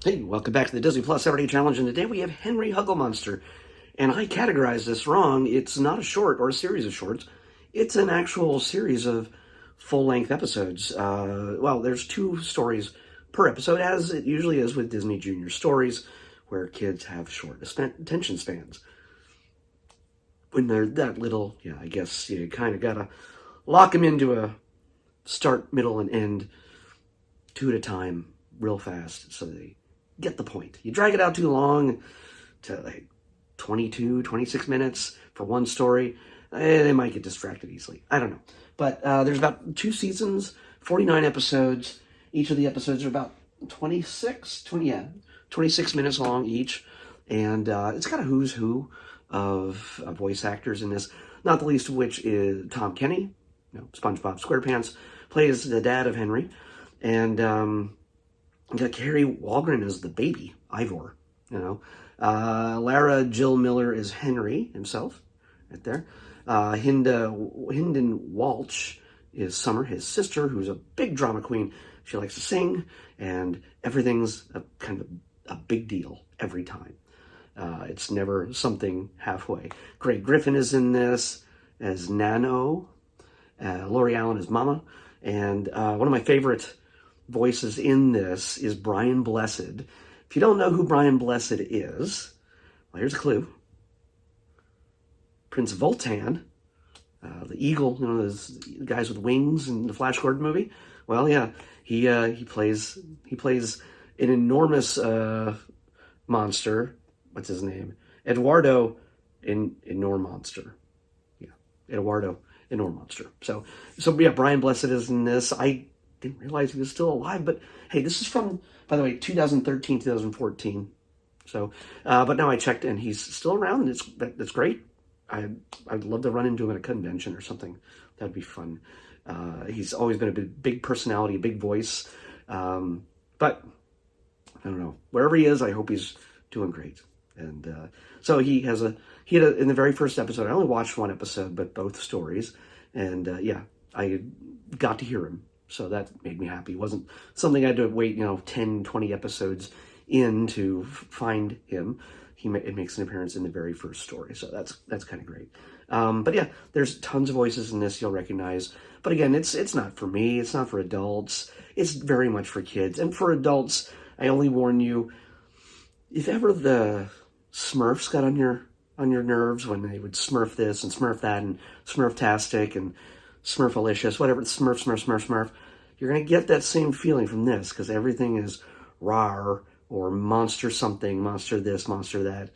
Hey, welcome back to the Disney Plus Everyday Challenge, and today we have Henry HuggleMonster. And I categorized this wrong. It's not a short or a series of shorts. It's an actual series of full-length episodes. Well, there's 2 stories per episode, as it usually is with Disney Junior stories, where kids have short attention spans. When they're that little, yeah, I guess you kind of gotta lock them into a start, middle, and end 2 at a time real fast so they get the point. You drag it out too long to like 22, 26 minutes for one story, they might get distracted easily. I don't know. But there's about 2 seasons, 49 episodes. Each of the episodes are about 26 minutes long each. And it's got a who's who of voice actors in this, not the least of which is Tom Kenny, SpongeBob SquarePants, plays the dad of Henry. And you got Carrie Walgren as the baby, Ivor, Lara Jill Miller is Henry himself, right there. Hynden Walsh is Summer, his sister, who's a big drama queen. She likes to sing, and everything's kind of a big deal every time. It's never something halfway. Greg Griffin is in this as Nano. Lori Allen is Mama. And one of my favorite voices in this is Brian Blessed. If you don't know who Brian Blessed is, well, here's a clue. Prince Voltan, the eagle, those guys with wings in the Flash Gordon movie. Well, yeah, he plays an enormous monster. What's his name? Eduardo Enormonster. Yeah, Eduardo Enormonster. So yeah, Brian Blessed is in this. I didn't realize he was still alive, but hey, this is from, by the way, 2013, 2014. So, but now I checked and he's still around. That's great. I'd love to run into him at a convention or something. That'd be fun. He's always been a big personality, a big voice. But I don't know, wherever he is, I hope he's doing great. And so he had in the very first episode, I only watched 1 episode, but both stories. And yeah, I got to hear him. So that made me happy. It wasn't something I had to wait, 10, 20 episodes in to find him. It makes an appearance in the very first story. So that's kind of great. But yeah, there's tons of voices in this you'll recognize. But again, it's not for me. It's not for adults. It's very much for kids. And for adults, I only warn you, if ever the Smurfs got on your nerves when they would Smurf this and Smurf that and Smurftastic and Smurfalicious, whatever, Smurf, you're going to get that same feeling from this, because everything is rar or monster something, monster this, monster that.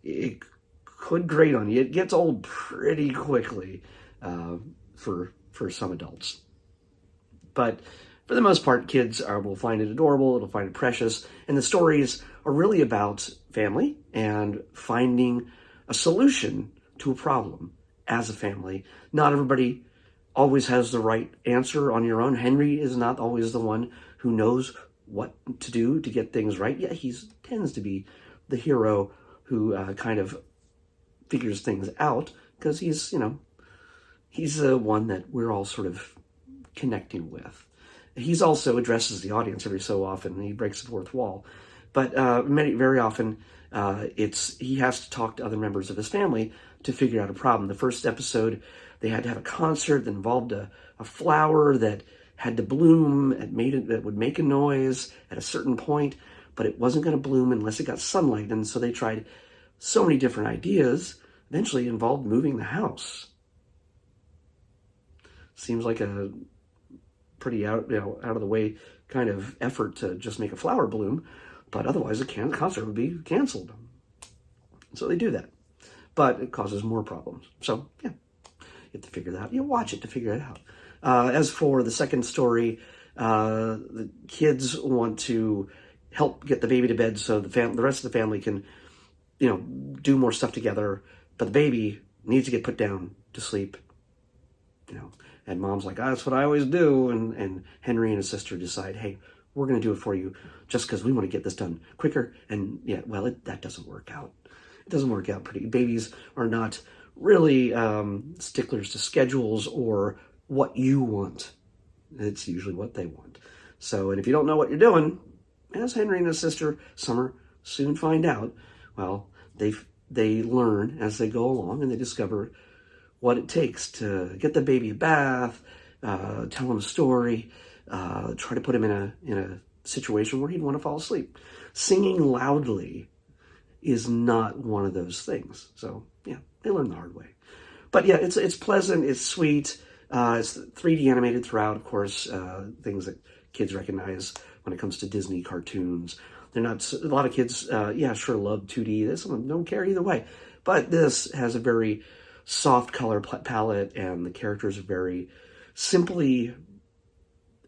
It could grate on you. It gets old pretty quickly for some adults. But for the most part, kids will find it adorable, it'll find it precious, and the stories are really about family and finding a solution to a problem as a family. Not everybody always has the right answer on your own. Henry is not always the one who knows what to do to get things right. Yeah, he tends to be the hero who kind of figures things out, because he's the one that we're all sort of connecting with. He's also addresses the audience every so often, and he breaks the fourth wall. But very often, he has to talk to other members of his family to figure out a problem. The first episode, they had to have a concert that involved a flower that had to bloom, that would make a noise at a certain point, but it wasn't going to bloom unless it got sunlight. And so they tried so many different ideas. Eventually, it involved moving the house. Seems like a pretty out of the way kind of effort to just make a flower bloom, but otherwise the concert would be canceled. So they do that, but it causes more problems. So yeah, you have to figure that out. You watch it to figure it out. As for the second story, the kids want to help get the baby to bed so the rest of the family can, do more stuff together. But the baby needs to get put down to sleep, And mom's like, that's what I always do. And Henry and his sister decide, hey, we're going to do it for you just because we want to get this done quicker. And yeah, well, that doesn't work out. It doesn't work out pretty. Babies are not really sticklers to schedules or what you want. It's usually what they want. So, and if you don't know what you're doing, as Henry and his sister Summer soon find out, well, they learn as they go along, and they discover what it takes to get the baby a bath, tell him a story, try to put him in a situation where he'd want to fall asleep. Singing loudly is not one of those things. So yeah, they learn the hard way. But yeah, it's pleasant, it's sweet, it's 3D animated throughout, of course, things that kids recognize when it comes to Disney cartoons. They're not, a lot of kids, yeah, sure love 2D. This one don't care either way. But this has a very soft color palette, and the characters are very simply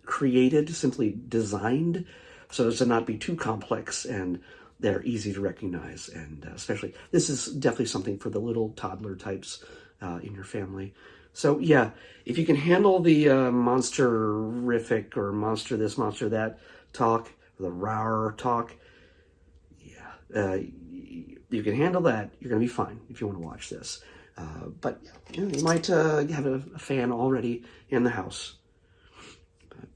created, simply designed, so as to not be too complex, and they're easy to recognize. And especially, this is definitely something for the little toddler types in your family. So yeah, if you can handle the monster-rific or monster this, monster that talk, the rawr talk, yeah, you can handle that, you're going to be fine if you want to watch this. But you might have a fan already in the house. But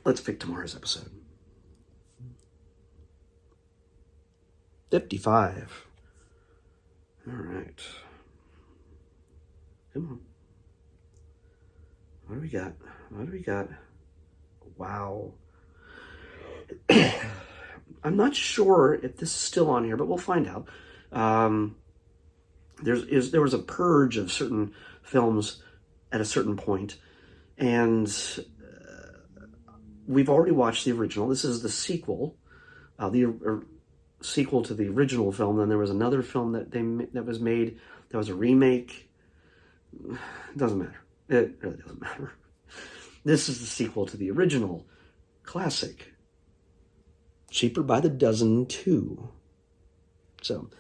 let's pick tomorrow's episode. 55. All right. Come on. What do we got? What do we got? Wow. I'm not sure if this is still on here, but we'll find out. There was a purge of certain films at a certain point, and we've already watched the original. This is the sequel, sequel to the original film. Then there was another film that was made that was a remake. It doesn't matter. It really doesn't matter. This is the sequel to the original classic. Cheaper by the Dozen 2. So,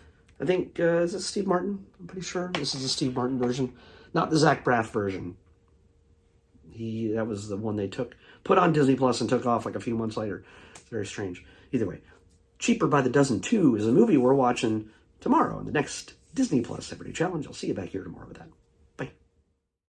I think, is this Steve Martin? I'm pretty sure this is the Steve Martin version. Not the Zach Braff version. That was the one they put on Disney Plus and took off like a few months later. It's very strange. Either way, Cheaper by the Dozen 2 is a movie we're watching tomorrow in the next Disney Plus Celebrity Challenge. I'll see you back here tomorrow with that.